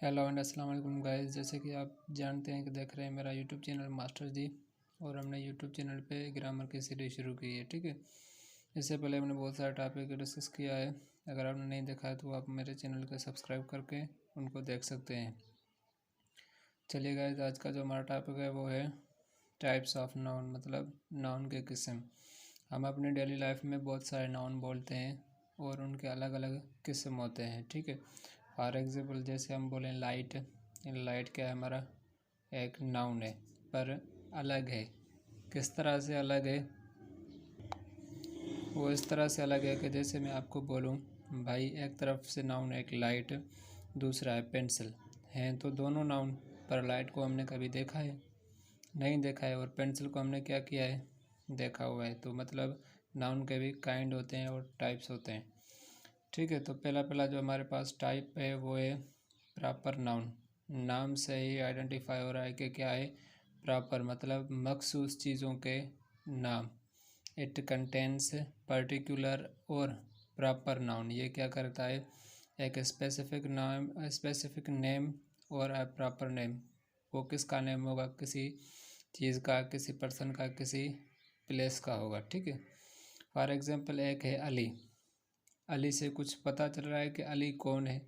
Hello and अस्सलाम वालेकुम guys. जैसे कि आप जानते हैं कि देख रहे हैं मेरा यूट्यूब चैनल मास्टर जी, और हमने यूट्यूब चैनल पे ग्रामर की सीरीज शुरू की है। ठीक है, इससे पहले हमने बहुत सारे टॉपिक डिस्कस किया है। अगर आपने नहीं देखा है तो आप मेरे चैनल को सब्सक्राइब करके उनको देख सकते हैं। चलिए गाइस, आज का जो हमारा टॉपिक है वो है टाइप्स ऑफ नाउन, मतलब नाउन के किस्म। हम अपनी डेली लाइफ में बहुत सारे नाउन बोलते हैं और उनके अलग अलग किस्म होते हैं। ठीक है, फॉर एग्ज़ाम्पल जैसे हम बोलें लाइट। लाइट क्या है, हमारा एक नाउन है पर अलग है। किस तरह से अलग है? वो इस तरह से अलग है कि जैसे मैं आपको बोलूं भाई, एक तरफ से नाउन है एक लाइट, दूसरा है पेंसिल, हैं तो दोनों नाउन, पर लाइट को हमने कभी देखा है? नहीं देखा है। और पेंसिल को हमने क्या किया है? देखा हुआ है। तो मतलब नाउन के भी काइंड होते हैं और टाइप्स होते हैं। ठीक है, तो पहला पहला जो हमारे पास टाइप है वो है प्रॉपर नाउन। नाम से ही आइडेंटिफाई हो रहा है कि क्या है प्रॉपर, मतलब मखसूस चीज़ों के नाम। इट कंटेंस पर्टिकुलर और प्रॉपर नाउन। ये क्या करता है? एक स्पेसिफिक नाम, स्पेसिफिक नेम और अ प्रॉपर नेम। वो किसका नेम होगा? किसी चीज़ का, किसी पर्सन का, किसी प्लेस का होगा। ठीक है, फॉर एग्जांपल एक है अली। अली से कुछ पता चल रहा है कि अली कौन है,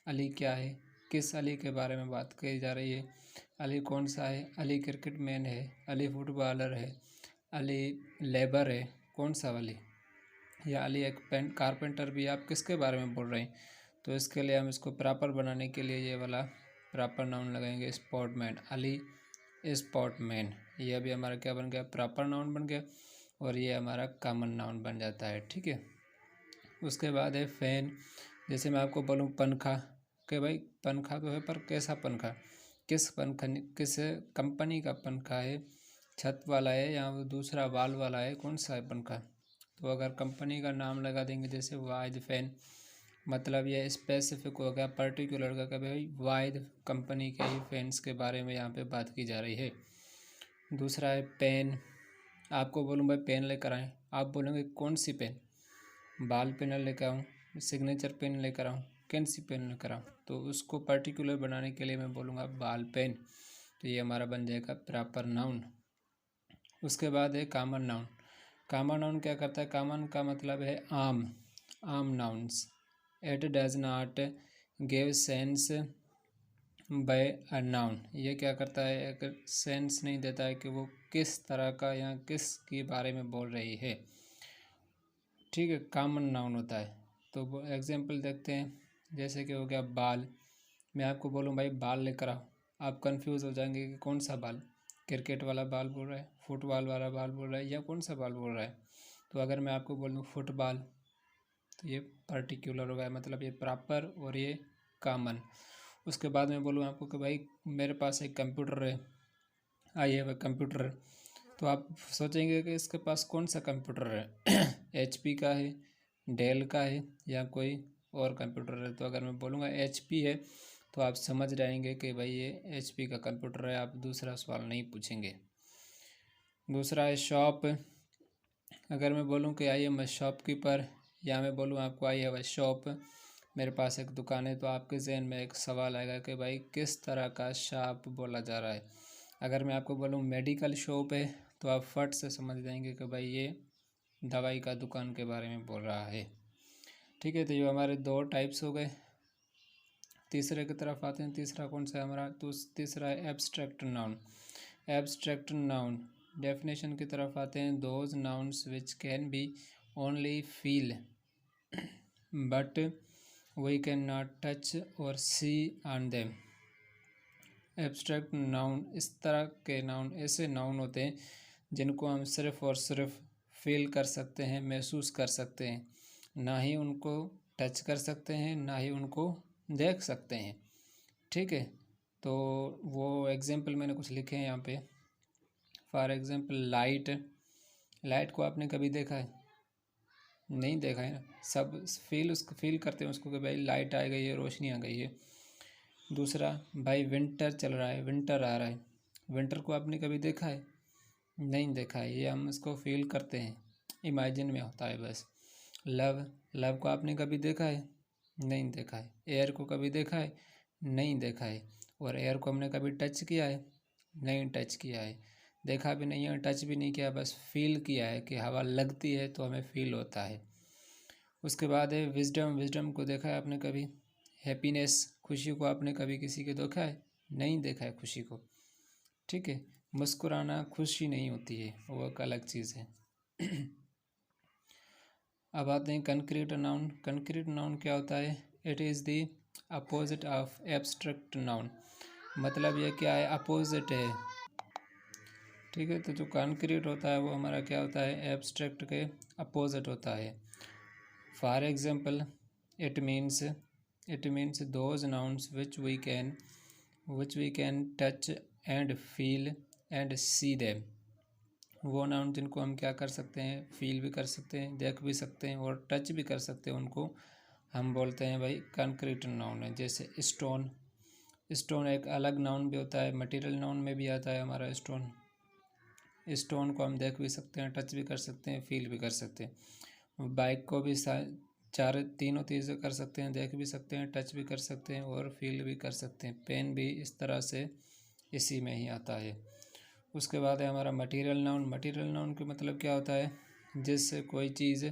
अली क्या है, किस अली के बारे में बात कही जा रही है, अली कौन सा है? अली क्रिकेट मैन है, अली फुटबॉलर है, अली लेबर है, कौन सा अली? या अली एक कारपेंटर भी? आप किसके बारे में बोल रहे हैं? तो इसके लिए हम इसको प्रॉपर बनाने के लिए ये वाला प्रॉपर नाउन लगाएंगे, स्पोर्टमैन। अली स्पोर्टमैन, ये अभी हमारा क्या बन गया? प्रॉपर नाउन बन गया, और ये हमारा कॉमन नाउन बन जाता है। ठीक है, उसके बाद है फ़ैन। जैसे मैं आपको बोलूँ पंखा, कि भाई पंखा तो है पर कैसा पंखा? किस पंखा, किस कंपनी का पंखा है? छत वाला है या वो दूसरा वाल वाला है? कौन सा है पंखा? तो अगर कंपनी का नाम लगा देंगे जैसे वाहिद फ़ैन, मतलब ये स्पेसिफिक हो गया, पर्टिकुलर का, कि भाई वाहिद कंपनी के ही फैंस के बारे में यहाँ पे बात की जा रही है। दूसरा है पेन। आपको बोलूँ भाई पेन लेकर आएँ, आप बोलेंगे कौन सी पेन? बाल पेन लेकर आऊँ, सिग्नेचर पेन लेकर आऊँ, कौन सी पेन लेकर आऊँ? तो उसको पर्टिकुलर बनाने के लिए मैं बोलूँगा बाल पेन। तो ये हमारा बन जाएगा प्रॉपर नाउन। उसके बाद है कॉमन नाउन। कॉमन नाउन क्या करता है? कॉमन का मतलब है आम, आम nouns. It does not give sense by a noun. ये क्या करता है? एक सेंस नहीं देता है कि वो किस तरह का या किस के बारे में बोल रही है। ठीक है, कॉमन नाउन होता है। तो वो एग्जांपल देखते हैं, जैसे कि हो गया बाल। मैं आपको बोलूँ भाई बाल लेकर आओ, आप कंफ्यूज हो जाएंगे कि कौन सा बाल? क्रिकेट वाला बाल बोल रहा है, फुटबॉल वाला बाल बोल रहा है, या कौन सा बाल बोल रहा है? तो अगर मैं आपको बोल दूँ फुटबॉल, तो ये पर्टिकुलर हो गया, मतलब ये प्रॉपर और ये कॉमन। उसके बाद मैं बोलूँ आपको कि भाई मेरे पास एक कंप्यूटर है, आई हैव अ कंप्यूटर, तो आप सोचेंगे कि इसके पास कौन सा कंप्यूटर है? एचपी का है, डेल का है, या कोई और कंप्यूटर है? तो अगर मैं बोलूँगा एचपी है तो आप समझ जाएंगे कि भाई ये एचपी का कंप्यूटर है, आप दूसरा सवाल नहीं पूछेंगे। दूसरा है शॉप। अगर मैं बोलूँ कि आई एम अ शॉपकीपर, या मैं बोलूँ आपको आई हैव अ शॉप, मेरे पास एक दुकान है, तो आपके जहन में एक सवाल आएगा कि भाई किस तरह का शॉप बोला जा रहा है। अगर मैं आपको बोलूँ मेडिकल शॉप है, तो आप फट से समझ जाएंगे कि भाई ये दवाई का दुकान के बारे में बोल रहा है। ठीक है, तो ये हमारे दो टाइप्स हो गए। तीसरे की तरफ आते हैं। तीसरा कौन सा है हमारा? तो तीसरा है abstract noun. Abstract noun definition की तरफ आते हैं। Those nouns which can be only feel but we can not touch और see on them. Abstract noun इस तरह के नाउन, ऐसे नाउन होते हैं जिनको हम सिर्फ़ और सिर्फ फील कर सकते हैं, महसूस कर सकते हैं, ना ही उनको टच कर सकते हैं, ना ही उनको देख सकते हैं। ठीक है, तो वो एग्जांपल मैंने कुछ लिखे हैं यहाँ पे। For example light. लाइट को आपने कभी देखा है? नहीं देखा है ना। सब उसको फील करते हैं उसको कि भाई लाइट आ गई है, रोशनी आ गई है। दूसरा भाई विंटर चल रहा है, विंटर आ रहा है। विंटर को आपने कभी देखा है? नहीं देखा है, ये हम इसको फील करते हैं, इमेजिन में होता है बस। लव, लव को आपने कभी देखा है? नहीं देखा है। एयर को कभी देखा है? नहीं देखा है। और एयर को हमने कभी टच किया है? नहीं टच किया है। देखा भी नहीं है, टच भी नहीं किया, बस फील किया है कि हवा लगती है तो हमें फील होता है। उसके बाद है विजडम। विजडम को देखा है आपने कभी? हैप्पीनेस, खुशी को आपने कभी किसी के देखा है? नहीं देखा है खुशी को। ठीक है, मुस्कुराना खुशी नहीं होती है, वो एक अलग चीज़ है। अब आते हैं कंक्रीट नाउन। कंक्रीट नाउन क्या होता है? It is the opposite of abstract noun. मतलब ये क्या है? अपोजिट है। ठीक है, तो जो कंक्रीट होता है वो हमारा क्या होता है? एब्स्ट्रैक्ट के अपोजिट होता है। For example, it means those nouns which we can touch and feel and see them. वो नाउन जिनको हम क्या कर सकते हैं? फील भी कर सकते हैं, देख भी सकते हैं और टच भी कर सकते हैं, उनको हम बोलते हैं भाई कंक्रीट नाउन है। जैसे स्टोन। स्टोन एक अलग नाउन भी होता है, मटेरियल नाउन में भी आता है हमारा स्टोन। स्टोन को हम देख भी सकते हैं, टच भी कर सकते हैं, फील भी कर सकते हैं। बाइक को भी तीनों चीज़ें कर सकते हैं, देख भी सकते हैं, टच भी कर सकते हैं और फील भी कर सकते हैं। पेन भी इस तरह से इसी में ही आता है। उसके बाद है हमारा मटेरियल नाउन। मटेरियल नाउन का मतलब क्या होता है? जिससे कोई चीज़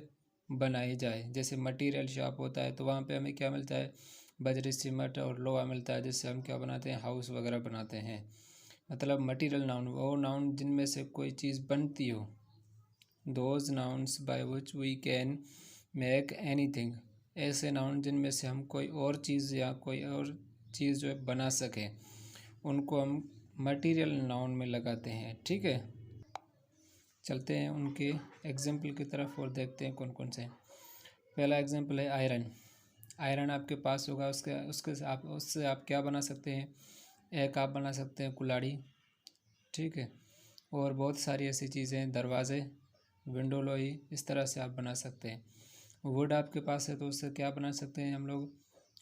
बनाई जाए। जैसे मटेरियल शॉप होता है तो वहाँ पे हमें क्या मिलता है? बजरी, सीमेंट और लोहा मिलता है, जिससे हम क्या बनाते हैं? हाउस वगैरह बनाते हैं। मतलब मटेरियल नाउन वो नाउन जिनमें से कोई चीज़ बनती हो। Those nouns by which we can make anything. ऐसे नाउन जिनमें से हम कोई और चीज़ या कोई और चीज़ जो है बना सकें, उनको हम मटेरियल नाउन में लगाते हैं। ठीक है, चलते हैं उनके एग्जाम्पल की तरफ और देखते हैं कौन कौन से हैं। पहला एग्जाम्पल है आयरन। आयरन आपके पास होगा, उससे आप क्या बना सकते हैं? एक आप बना सकते हैं कुल्हाड़ी। ठीक है, और बहुत सारी ऐसी चीज़ें, दरवाजे, विंडो, लोई, इस तरह से आप बना सकते हैं। वुड आपके पास है तो उससे क्या बना सकते हैं?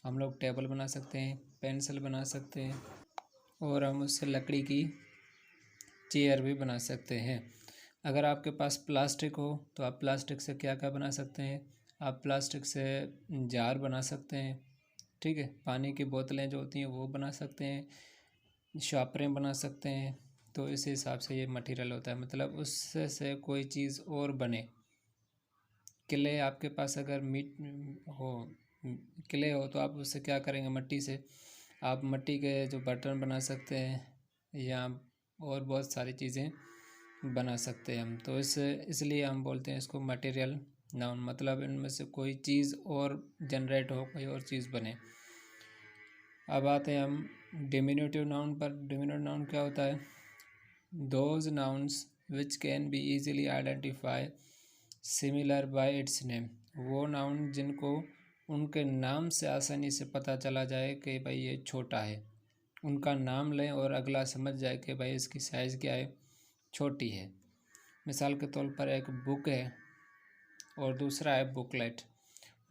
हम लोग टेबल बना सकते हैं, पेंसिल बना सकते हैं और हम उससे लकड़ी की चेयर भी बना सकते हैं। अगर आपके पास प्लास्टिक हो तो आप प्लास्टिक से क्या क्या बना सकते हैं? आप प्लास्टिक से जार बना सकते हैं। ठीक है, पानी की बोतलें जो होती हैं वो बना सकते हैं, शॉपरें बना सकते हैं। तो इस हिसाब से ये मटेरियल होता है, मतलब उससे से कोई चीज़ और बने। किले आपके पास अगर मीट हो किले हो तो आप उससे क्या करेंगे? मट्टी से आप मट्टी के जो बर्तन बना सकते हैं या और बहुत सारी चीज़ें बना सकते हैं हम। तो इसलिए हम बोलते हैं इसको मटेरियल नाउन। मतलब इनमें से कोई चीज़ और जनरेट हो, कोई और चीज़ बने। अब आते हैं हम डिमिन्यूटिव नाउन पर। डिमिन्यूटिव नाउन क्या होता है? Those nouns which can be easily identify similar by it's name. वो नाउन जिनको उनके नाम से आसानी से पता चला जाए कि भाई ये छोटा है। उनका नाम लें और अगला समझ जाए कि भाई इसकी साइज़ क्या है? छोटी है। मिसाल के तौर पर एक बुक है और दूसरा है बुकलेट।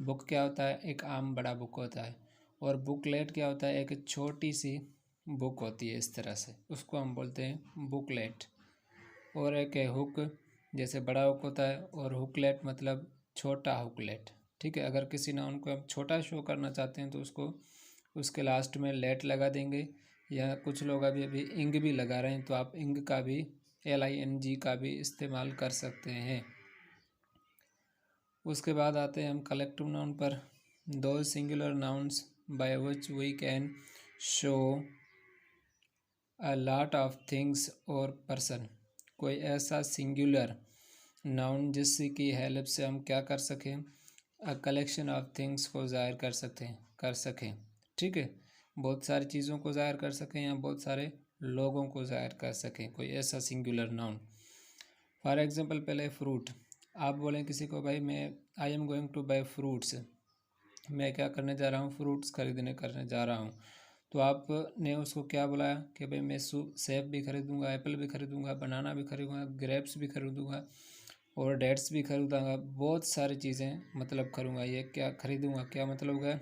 बुक क्या होता है? एक आम बड़ा बुक होता है। और बुकलेट क्या होता है? एक छोटी सी बुक होती है इस तरह से, उसको हम बोलते हैं बुकलेट। और एक है हुक, जैसे बड़ा हुक होता है, और हुकलेट मतलब छोटा हुकलेट। ठीक है, अगर किसी नाउन को हम छोटा शो करना चाहते हैं तो उसको उसके लास्ट में लेट लगा देंगे, या कुछ लोग अभी अभी इंग भी लगा रहे हैं तो आप इंग का भी LING का भी इस्तेमाल कर सकते हैं। उसके बाद आते हैं हम कलेक्टिव नाउन पर। Those singular nouns by which we can show a lot of things और पर्सन। कोई ऐसा सिंगुलर नाउन जिसकी हेल्प से हम क्या कर सकें? अ कलेक्शन ऑफ थिंग्स को ज़ाहिर कर सकें। ठीक है, बहुत सारी चीज़ों को ज़ाहिर कर सकें या बहुत सारे लोगों को ज़ाहिर कर सकें, कोई ऐसा सिंगुलर नाउन। फॉर एग्जांपल, पहले फ्रूट। आप बोलें किसी को भाई I am going to buy fruits, मैं क्या करने जा रहा हूँ? फ्रूट्स करने जा रहा हूँ। तो आपने उसको क्या बोला कि भाई मैं सेब भी खरीदूँगा, एप्पल भी खरीदूँगा, बनाना भी खरीदूँगा, ग्रेप्स भी खरीदूँगा और डेट्स भी खरीदूँगा, बहुत सारी चीज़ें मतलब करूँगा। ये क्या खरीदूँगा, क्या मतलब क्या?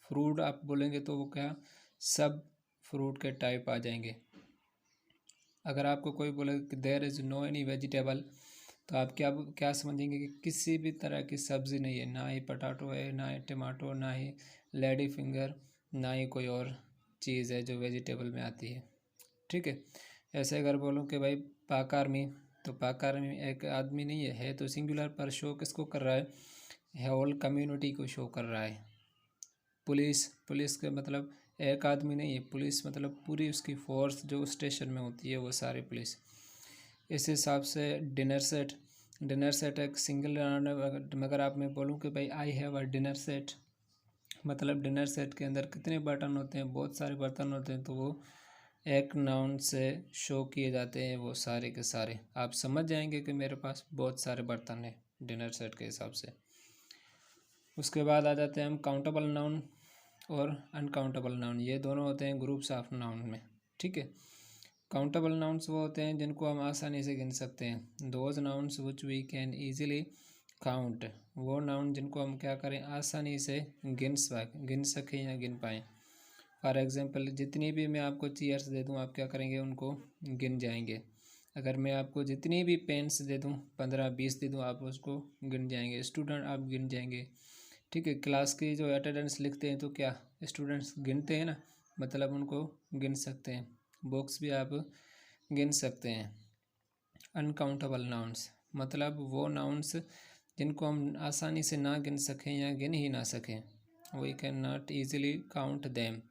फ्रूट आप बोलेंगे तो वो क्या? सब फ्रूट के टाइप आ जाएंगे। अगर आपको कोई बोले कि there is no any vegetable, तो आप क्या क्या समझेंगे? कि किसी भी तरह की सब्ज़ी नहीं है, ना ही पटाटो है, ना ही टमाटो, ना ही लेडी फिंगर, ना ही कोई और चीज़ है जो वेजिटेबल में आती है, ठीक है। ऐसे अगर बोलूँ कि भाई पाक आर्मी, तो पाक आर्मी एक आदमी नहीं है तो सिंगुलर, पर शो किसको कर रहा है होल कम्युनिटी को शो कर रहा है। पुलिस, पुलिस के मतलब एक आदमी नहीं है, पुलिस मतलब पूरी उसकी फोर्स जो स्टेशन में होती है वो सारी पुलिस। इस हिसाब से डिनर सेट, डिनर सेट एक सिंगल मगर आप मैं बोलूँ कि भाई I have a dinner set, मतलब डिनर सेट के अंदर कितने बर्तन होते हैं, बहुत सारे बर्तन होते हैं, तो वो एक नाउन से शो किए जाते हैं वो सारे के सारे। आप समझ जाएंगे कि मेरे पास बहुत सारे बर्तन हैं डिनर सेट के हिसाब से। उसके बाद आ जाते हैं हम काउंटेबल नाउन और अनकाउंटेबल नाउन, ये दोनों होते हैं ग्रुप्स ऑफ नाउन में, ठीक है। काउंटेबल नाउन्स वो होते हैं जिनको हम आसानी से गिन सकते हैं, those nouns which we can easily count, वो नाउन जिनको हम क्या करें आसानी से गिन सकें या गिन पाएँ। फॉर एग्जांपल जितनी भी मैं आपको चेयर्स दे दूं, आप क्या करेंगे उनको गिन जाएंगे। अगर मैं आपको जितनी भी पेन्स दे दूं 15-20 दे दूं, आप उसको गिन जाएंगे। स्टूडेंट आप गिन जाएंगे, ठीक है। क्लास की जो अटेंडेंस लिखते हैं तो क्या स्टूडेंट्स गिनते हैं ना, मतलब उनको गिन सकते हैं। बुक्स भी आप गिन सकते हैं। अनकाउंटेबल नाउन्स मतलब वो नाउन्स जिनको हम आसानी से ना गिन सकें या गिन ही ना सकें, we can not easily count them.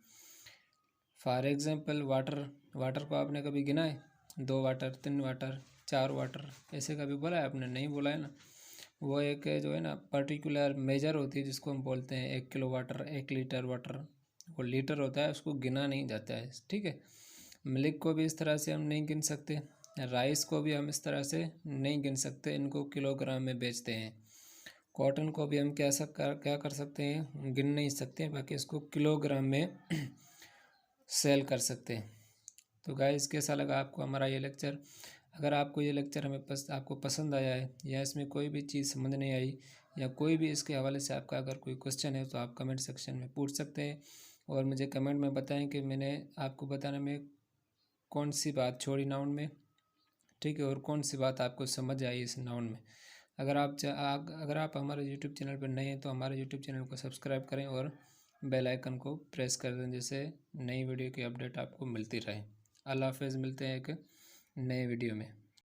For example water, water को आपने कभी गिना है? 2 वाटर, 3 वाटर, 4 वाटर, ऐसे कभी बोला है आपने? नहीं बोला है ना। वो एक जो है ना पर्टिकुलर मेजर होती है जिसको हम बोलते हैं 1 किलो वाटर, 1 लीटर वाटर, वो लीटर होता है, उसको गिना नहीं जाता है, ठीक है। मिल्क को भी इस तरह से हम नहीं गिन सकते, राइस को भी हम इस तरह से नहीं गिन सकते, इनको किलोग्राम में बेचते हैं। कॉटन को भी हम क्या कर सकते हैं, गिन नहीं सकते, बाकी इसको किलोग्राम में सेल कर सकते हैं। तो गाइस कैसा लगा आपको हमारा ये लेक्चर? अगर आपको ये लेक्चर आपको पसंद आया है या इसमें कोई भी चीज़ समझ नहीं आई या कोई भी इसके हवाले से आपका अगर कोई क्वेश्चन है तो आप कमेंट सेक्शन में पूछ सकते हैं और मुझे कमेंट में बताएं कि मैंने आपको बताने में कौन सी बात छोड़ी नाउन में, ठीक है, और कौन सी बात आपको समझ आई इस नाउन में। अगर आप हमारे यूट्यूब चैनल पर नए हैं तो हमारे यूट्यूब चैनल को सब्सक्राइब करें और बेल आइकन को प्रेस कर दें, जिससे नई वीडियो की अपडेट आपको मिलती रहे। अल्लाह हाफ़िज़, मिलते हैं एक नए वीडियो में।